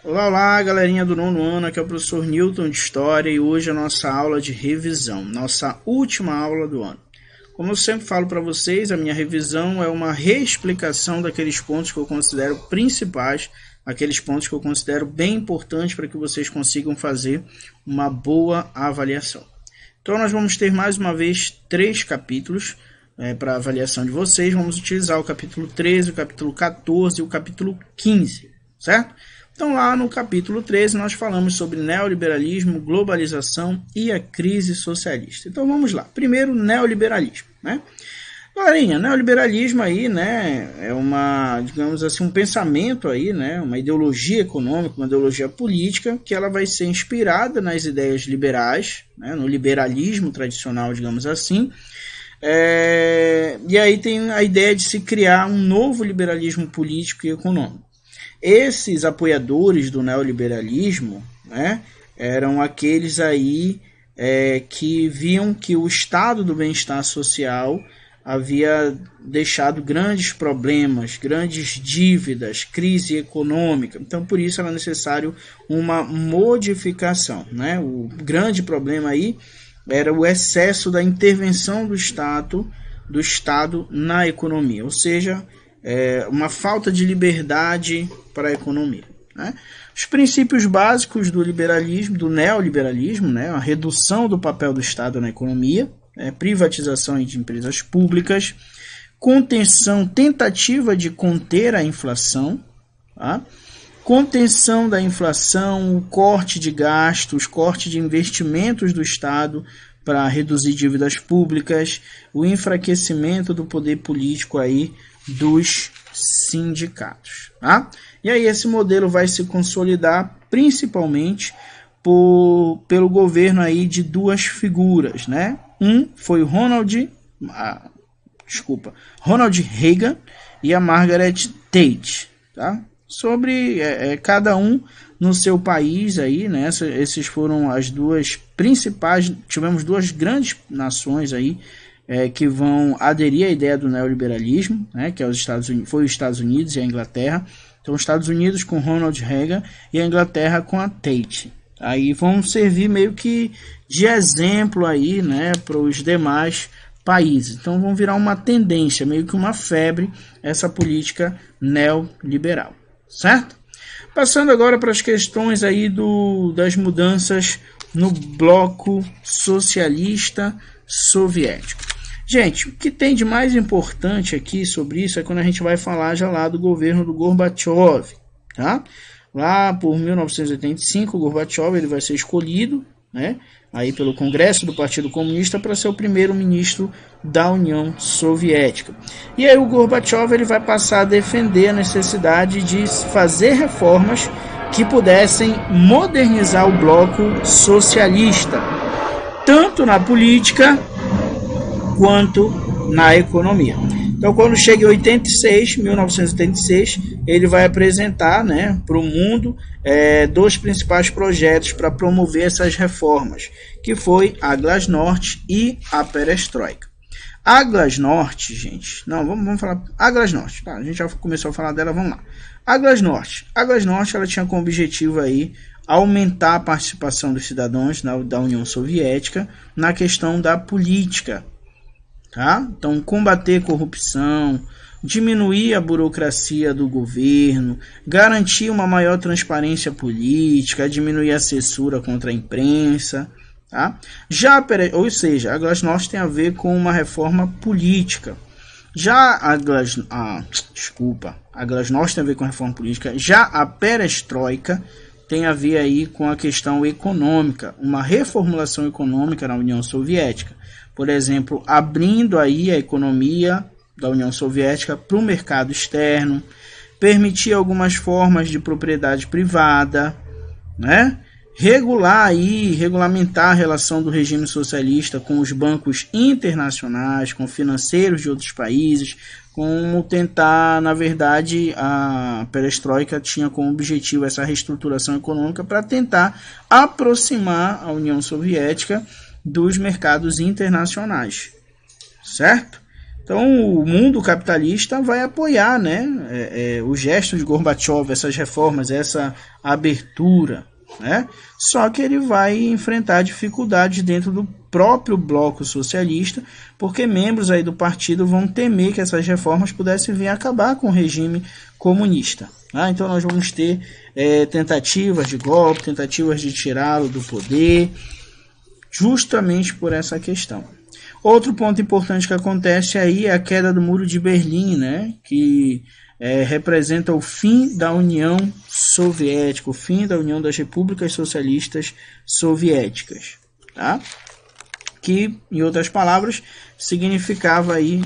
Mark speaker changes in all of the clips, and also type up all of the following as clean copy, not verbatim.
Speaker 1: Olá, olá, galerinha do nono ano, aqui é o professor Newton de História e hoje é a nossa aula de revisão, nossa última aula do ano. Como eu sempre falo para vocês, a minha revisão é uma reexplicação daqueles pontos que eu considero principais, aqueles pontos que eu considero bem importantes para que vocês consigam fazer uma boa avaliação. Então nós vamos ter mais uma vez 3 capítulos para avaliação de vocês. Vamos utilizar o capítulo 13, o capítulo 14 e o capítulo 15, certo? Então lá no capítulo 13 nós falamos sobre neoliberalismo, globalização e a crise socialista. Então vamos lá. Primeiro, neoliberalismo, né? Galerinha, neoliberalismo aí, né, é uma, digamos assim, um pensamento aí, né, uma ideologia econômica, uma ideologia política, que ela vai ser inspirada nas ideias liberais, né, no liberalismo tradicional, digamos assim. E aí tem a ideia de se criar um novo liberalismo político e econômico. Esses apoiadores do neoliberalismo, né, eram aqueles aí que viam que o estado do bem-estar social havia deixado grandes problemas, grandes dívidas, crise econômica. Então, por isso era necessário uma modificação, né? O grande problema aí era o excesso da intervenção do Estado na economia, ou seja, uma falta de liberdade para a economia, né? Os princípios básicos do liberalismo, do neoliberalismo, né? A redução do papel do Estado na economia, privatização de empresas públicas, contenção, tentativa de conter a inflação, tá? Contenção da inflação, o corte de gastos, corte de investimentos do Estado para reduzir dívidas públicas, o enfraquecimento do poder político aí dos sindicatos, tá? E aí esse modelo vai se consolidar principalmente pelo governo aí de 2 figuras, né? Um foi o Ronald Reagan e a Margaret Thatcher, tá? Sobre cada um no seu país aí, né? Esses foram as 2 principais. Tivemos 2 grandes nações aí que vão aderir à ideia do neoliberalismo, né? Que é os Estados Unidos e a Inglaterra. Então, os Estados Unidos com Ronald Reagan e a Inglaterra com a Thatcher. Aí vão servir meio que de exemplo aí, né, para os demais países. Então vão virar uma tendência, meio que uma febre, essa política neoliberal, certo? Passando agora para as questões aí das mudanças no bloco socialista soviético. Gente, o que tem de mais importante aqui sobre isso é quando a gente vai falar já lá do governo do Gorbachev, tá? Lá por 1985, o Gorbachev ele vai ser escolhido, né, aí pelo Congresso do Partido Comunista para ser o primeiro-ministro da União Soviética. E aí o Gorbachev ele vai passar a defender a necessidade de fazer reformas que pudessem modernizar o bloco socialista, tanto na política quanto na economia. Então, quando chega em 1986, ele vai apresentar, né, para o mundo 2 principais projetos para promover essas reformas, que foi a Glasnost e a Perestroika. A Glasnost, gente, não, vamos falar a Glasnost, tá? A gente já começou a falar dela, vamos lá. A Glasnost ela tinha como objetivo aí aumentar a participação dos cidadãos da União Soviética na questão da política. Tá? Então, combater corrupção, diminuir a burocracia do governo, garantir uma maior transparência política, diminuir a censura contra a imprensa. Tá? Ou seja, a Glasnost tem a ver com uma reforma política. Já a Glasnost tem a ver com a reforma política. Já a Perestroika tem a ver aí com a questão econômica, uma reformulação econômica na União Soviética. Por exemplo, abrindo aí a economia da União Soviética para o mercado externo, permitir algumas formas de propriedade privada, né? Regulamentar a relação do regime socialista com os bancos internacionais, com financeiros de outros países, como tentar, na verdade, a Perestroika tinha como objetivo essa reestruturação econômica para tentar aproximar a União Soviética dos mercados internacionais, certo? Então o mundo capitalista vai apoiar, né, o gesto de Gorbachev, essas reformas, essa abertura, né? Só que ele vai enfrentar dificuldades dentro do próprio bloco socialista, porque membros aí do partido vão temer que essas reformas pudessem vir a acabar com o regime comunista. Tá? Então nós vamos ter tentativas de golpe, tentativas de tirá-lo do poder, justamente por essa questão. Outro ponto importante que acontece aí é a queda do Muro de Berlim, né, que representa o fim da União Soviética, o fim da União das Repúblicas Socialistas Soviéticas, tá? Que, em outras palavras, significava aí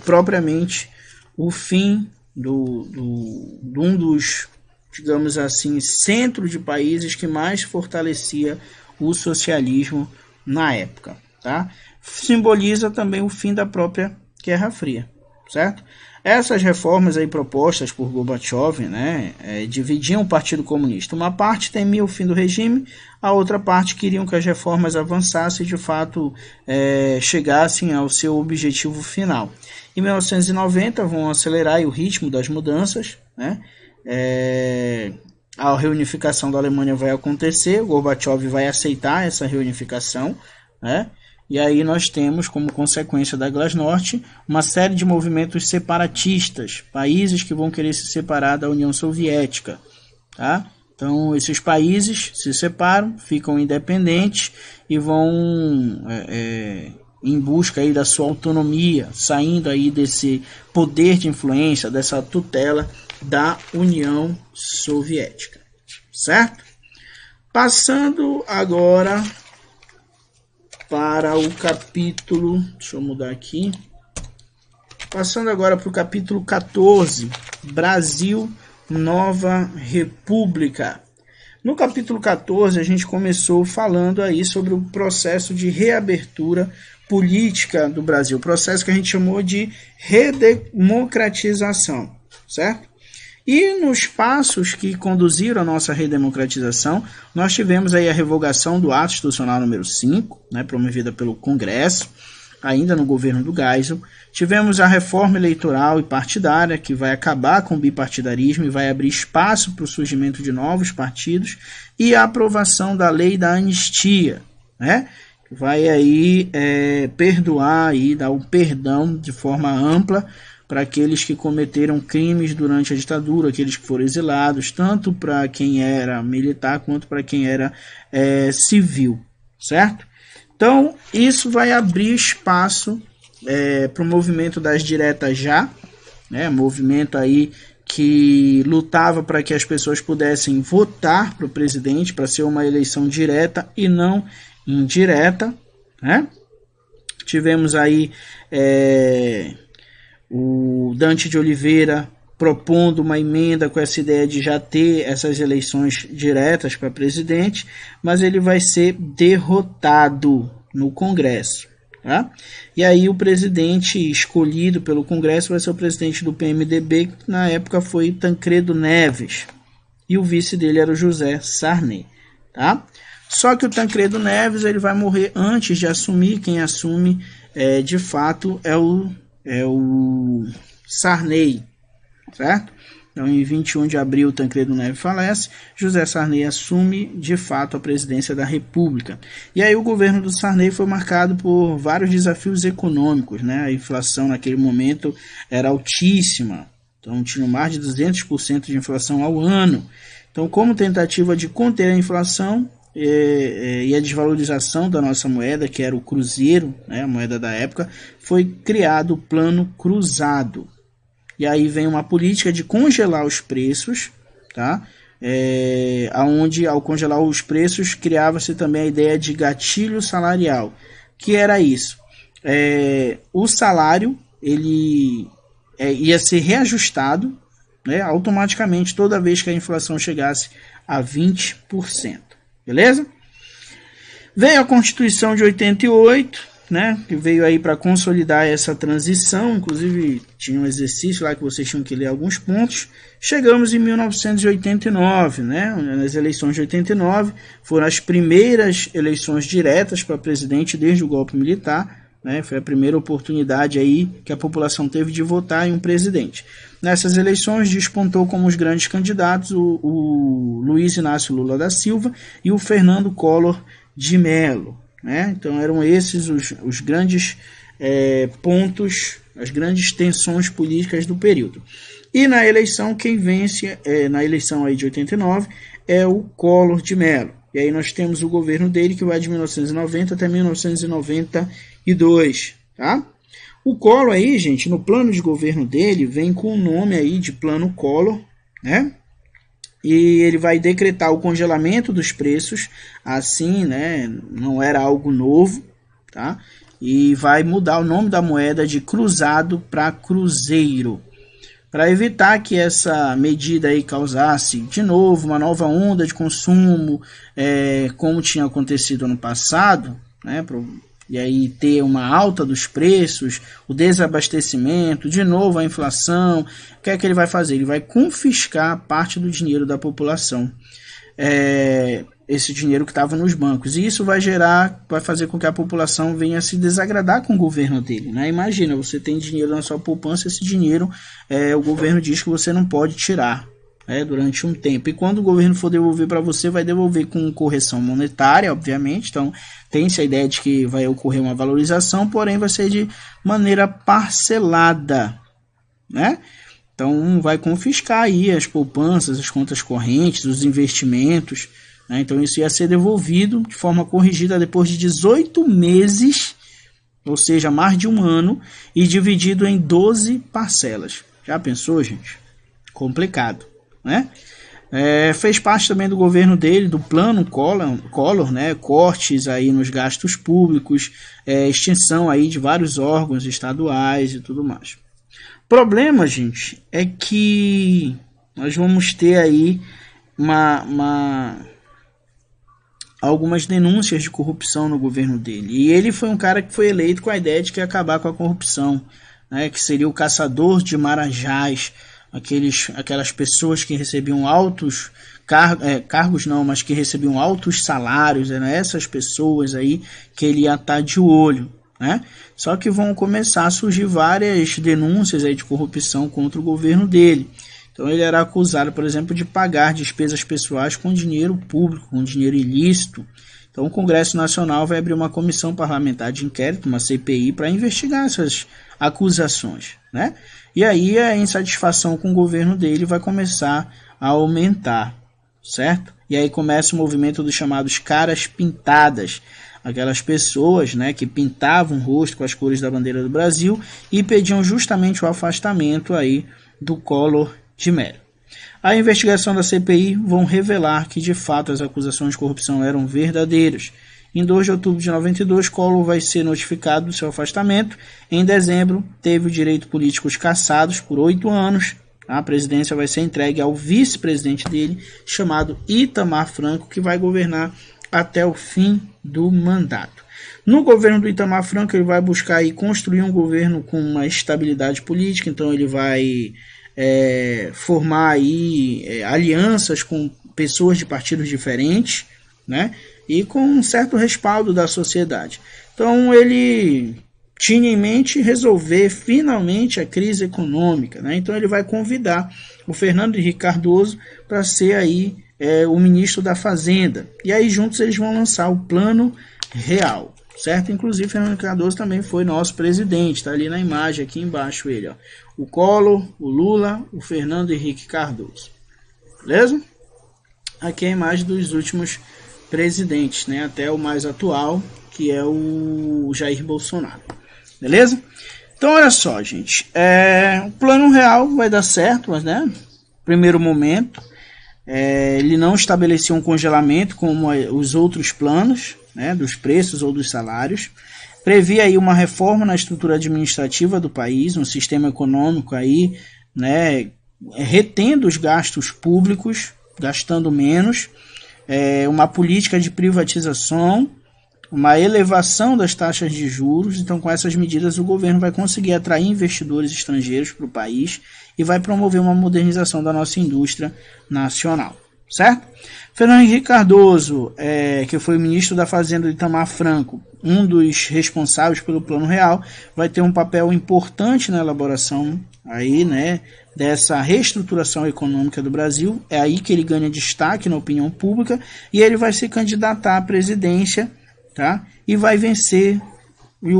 Speaker 1: propriamente o fim de um dos, digamos assim, centros de países que mais fortalecia o socialismo na época, tá? Simboliza também o fim da própria Guerra Fria, certo? Essas reformas aí propostas por Gorbachev, né, dividiam o Partido Comunista. Uma parte temia o fim do regime, a outra parte queriam que as reformas avançassem e de fato chegassem ao seu objetivo final. Em 1990 vão acelerar o ritmo das mudanças, né? A reunificação da Alemanha vai acontecer, o Gorbachev vai aceitar essa reunificação, né? E aí nós temos, como consequência da Glasnost, uma série de movimentos separatistas, países que vão querer se separar da União Soviética. Tá? Então, esses países se separam, ficam independentes e vão em busca aí da sua autonomia, saindo aí desse poder de influência, dessa tutela da União Soviética. Certo? Passando agora para o capítulo, deixa eu mudar aqui, passando agora para o capítulo 14, Brasil, Nova República. No capítulo 14 a gente começou falando aí sobre o processo de reabertura política do Brasil, processo que a gente chamou de redemocratização, certo? E nos passos que conduziram a nossa redemocratização, nós tivemos aí a revogação do Ato Institucional número 5, né, promovida pelo Congresso, ainda no governo do Geisel. Tivemos a reforma eleitoral e partidária, que vai acabar com o bipartidarismo e vai abrir espaço para o surgimento de novos partidos, e a aprovação da lei da anistia, né, que vai aí perdoar e dar o perdão de forma ampla para aqueles que cometeram crimes durante a ditadura, aqueles que foram exilados, tanto para quem era militar quanto para quem era civil, certo? Então, isso vai abrir espaço para o movimento das diretas já, né? Movimento aí que lutava para que as pessoas pudessem votar para o presidente, para ser uma eleição direta e não indireta, né? Tivemos aí o Dante de Oliveira propondo uma emenda com essa ideia de já ter essas eleições diretas para presidente, mas ele vai ser derrotado no Congresso. Tá? E aí o presidente escolhido pelo Congresso vai ser o presidente do PMDB, que na época foi Tancredo Neves, e o vice dele era o José Sarney. Tá? Só que o Tancredo Neves ele vai morrer antes de assumir. Quem assume de fato é o Sarney, certo? Então, em 21 de abril, Tancredo Neves falece, José Sarney assume, de fato, a presidência da República. E aí o governo do Sarney foi marcado por vários desafios econômicos, né? A inflação naquele momento era altíssima, então tinha mais de 200% de inflação ao ano. Então, como tentativa de conter a inflação e a desvalorização da nossa moeda, que era o cruzeiro, né, a moeda da época, foi criado o Plano Cruzado. E aí vem uma política de congelar os preços, tá? Onde ao congelar os preços criava-se também a ideia de gatilho salarial. Que era isso? O salário ele ia ser reajustado, né, automaticamente toda vez que a inflação chegasse a 20%. Beleza? Veio a Constituição de 88, né, que veio aí para consolidar essa transição, inclusive tinha um exercício lá que vocês tinham que ler alguns pontos. Chegamos em 1989, né, nas eleições de 89, foram as primeiras eleições diretas para presidente desde o golpe militar, né? Foi a primeira oportunidade aí que a população teve de votar em um presidente. Nessas eleições despontou como os grandes candidatos o Luiz Inácio Lula da Silva e o Fernando Collor de Mello, né? Então eram esses os grandes pontos, as grandes tensões políticas do período. E na eleição, quem vence, na eleição aí de 89, é o Collor de Mello. E aí nós temos o governo dele que vai de 1990 até 1992, tá? O Collor aí, gente, no plano de governo dele, vem com o nome aí de Plano Collor, né? E ele vai decretar o congelamento dos preços, assim, né? Não era algo novo, tá? E vai mudar o nome da moeda de cruzado para cruzeiro, para evitar que essa medida aí causasse de novo uma nova onda de consumo, como tinha acontecido ano passado, né? E aí ter uma alta dos preços, o desabastecimento, de novo a inflação. O que é que ele vai fazer? Ele vai confiscar parte do dinheiro da população, esse dinheiro que estava nos bancos, e isso vai fazer com que a população venha se desagradar com o governo dele, né? Imagina, você tem dinheiro na sua poupança, esse dinheiro o governo diz que você não pode tirar, durante um tempo, e quando o governo for devolver para você, vai devolver com correção monetária, obviamente. Então tem-se a ideia de que vai ocorrer uma valorização, porém vai ser de maneira parcelada, né? Então vai confiscar aí as poupanças, as contas correntes, os investimentos, né? Então isso ia ser devolvido de forma corrigida depois de 18 meses, ou seja, mais de um ano, e dividido em 12 parcelas. Já pensou, gente? Complicado, né? Fez parte também do governo dele, do plano Collor, né? Cortes aí nos gastos públicos, extinção aí de vários órgãos estaduais e tudo mais. Problema, gente, é que nós vamos ter aí algumas denúncias de corrupção no governo dele. E ele foi um cara que foi eleito com a ideia de que ia acabar com a corrupção, né? Que seria o caçador de marajás, aquelas pessoas que recebiam altos cargos não, mas que recebiam altos salários, eram essas pessoas aí que ele ia estar de olho, né? Só que vão começar a surgir várias denúncias aí de corrupção contra o governo dele. Então ele era acusado, por exemplo, de pagar despesas pessoais com dinheiro público, com dinheiro ilícito. Então o Congresso Nacional vai abrir uma comissão parlamentar de inquérito, uma CPI, para investigar essas acusações, né? E aí a insatisfação com o governo dele vai começar a aumentar, certo? E aí começa o movimento dos chamados caras pintadas, aquelas pessoas, né, que pintavam o rosto com as cores da bandeira do Brasil e pediam justamente o afastamento aí do Collor de Mello. A investigação da CPI vão revelar que de fato as acusações de corrupção eram verdadeiras. Em 2 de outubro de 92, Collor vai ser notificado do seu afastamento. Em dezembro, teve os direitos políticos cassados por 8 anos. A presidência vai ser entregue ao vice-presidente dele, chamado Itamar Franco, que vai governar até o fim do mandato. No governo do Itamar Franco, ele vai buscar aí construir um governo com uma estabilidade política. Então ele vai formar aí alianças com pessoas de partidos diferentes, né? E com um certo respaldo da sociedade. Então ele tinha em mente resolver finalmente a crise econômica, né? Então ele vai convidar o Fernando Henrique Cardoso para ser aí o ministro da Fazenda. E aí juntos eles vão lançar o Plano Real, certo? Inclusive Fernando Henrique Cardoso também foi nosso presidente, está ali na imagem aqui embaixo ele, ó. O Collor, o Lula, o Fernando Henrique Cardoso. Beleza? Aqui é a imagem dos últimos presidentes, né? Até o mais atual, que é o Jair Bolsonaro. Beleza? Então olha só, gente. O Plano Real vai dar certo, mas, né? Primeiro momento, ele não estabeleceu um congelamento como os outros planos, né, dos preços ou dos salários. Previa aí uma reforma na estrutura administrativa do país, um sistema econômico aí, né, retendo os gastos públicos, gastando menos, uma política de privatização, uma elevação das taxas de juros. Então, com essas medidas, o governo vai conseguir atrair investidores estrangeiros para o país e vai promover uma modernização da nossa indústria nacional. certo? Fernando Henrique Cardoso, que foi o ministro da Fazenda de Itamar Franco, um dos responsáveis pelo Plano Real, vai ter um papel importante na elaboração aí, né, dessa reestruturação econômica do Brasil. É aí que ele ganha destaque na opinião pública e ele vai se candidatar à presidência, tá? E vai vencer. E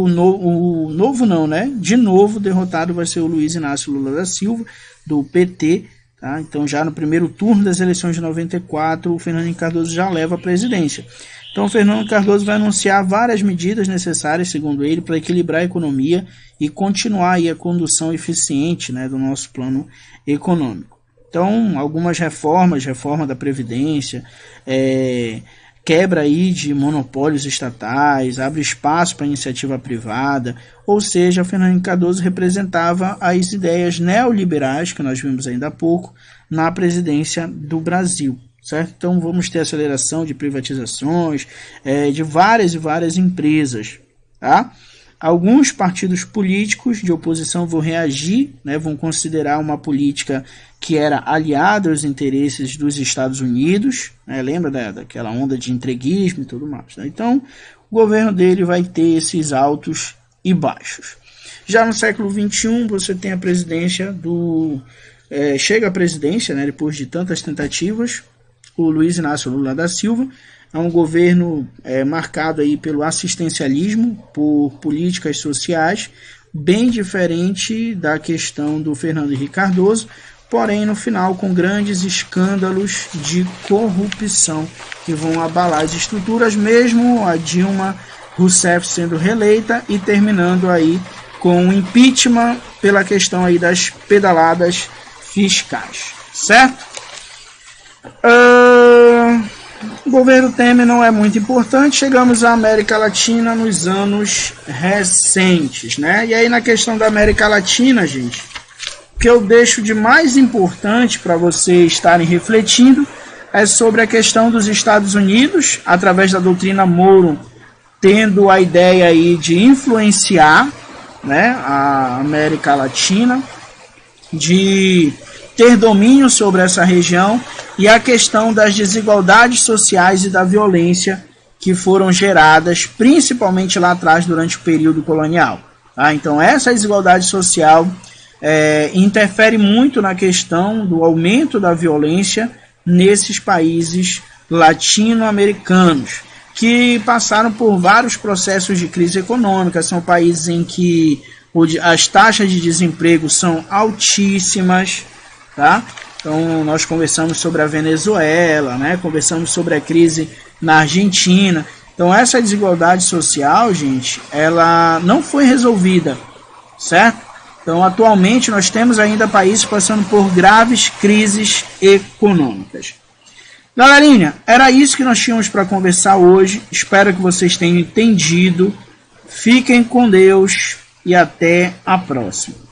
Speaker 1: de novo derrotado vai ser o Luiz Inácio Lula da Silva, do PT. Tá? Então já no primeiro turno das eleições de 94, o Fernando Henrique Cardoso já leva a presidência. Então o Fernando Cardoso vai anunciar várias medidas necessárias, segundo ele, para equilibrar a economia e continuar aí a condução eficiente, né, do nosso plano econômico. Então algumas reforma da Previdência, quebra aí de monopólios estatais, abre espaço para iniciativa privada, ou seja, Fernando Henrique Cardoso representava as ideias neoliberais, que nós vimos ainda há pouco, na presidência do Brasil, certo? Então vamos ter aceleração de privatizações, de várias e várias empresas, tá? Alguns partidos políticos de oposição vão reagir, né, vão considerar uma política que era aliada aos interesses dos Estados Unidos, né, lembra daquela onda de entreguismo e tudo mais. Né? Então, o governo dele vai ter esses altos e baixos. Já no século XXI, você tem a presidência chega à presidência, né, depois de tantas tentativas, o Luiz Inácio Lula da Silva. É um governo marcado aí pelo assistencialismo, por políticas sociais, bem diferente da questão do Fernando Henrique Cardoso, porém no final com grandes escândalos de corrupção que vão abalar as estruturas, mesmo a Dilma Rousseff sendo reeleita e terminando aí com o impeachment pela questão aí das pedaladas fiscais, certo? O governo Temer não é muito importante. Chegamos à América Latina nos anos recentes, né? E aí na questão da América Latina, gente, o que eu deixo de mais importante para vocês estarem refletindo é sobre a questão dos Estados Unidos, através da doutrina Monroe, tendo a ideia aí de influenciar, né, a América Latina, de ter domínio sobre essa região, e a questão das desigualdades sociais e da violência que foram geradas, principalmente lá atrás, durante o período colonial. Tá? Então, essa desigualdade social interfere muito na questão do aumento da violência nesses países latino-americanos, que passaram por vários processos de crise econômica. São países em que as taxas de desemprego são altíssimas, tá? Então nós conversamos sobre a Venezuela, né? Conversamos sobre a crise na Argentina. Então essa desigualdade social, gente, ela não foi resolvida, certo? Então atualmente nós temos ainda países passando por graves crises econômicas. Galerinha, era isso que nós tínhamos para conversar hoje. Espero que vocês tenham entendido. Fiquem com Deus e até a próxima.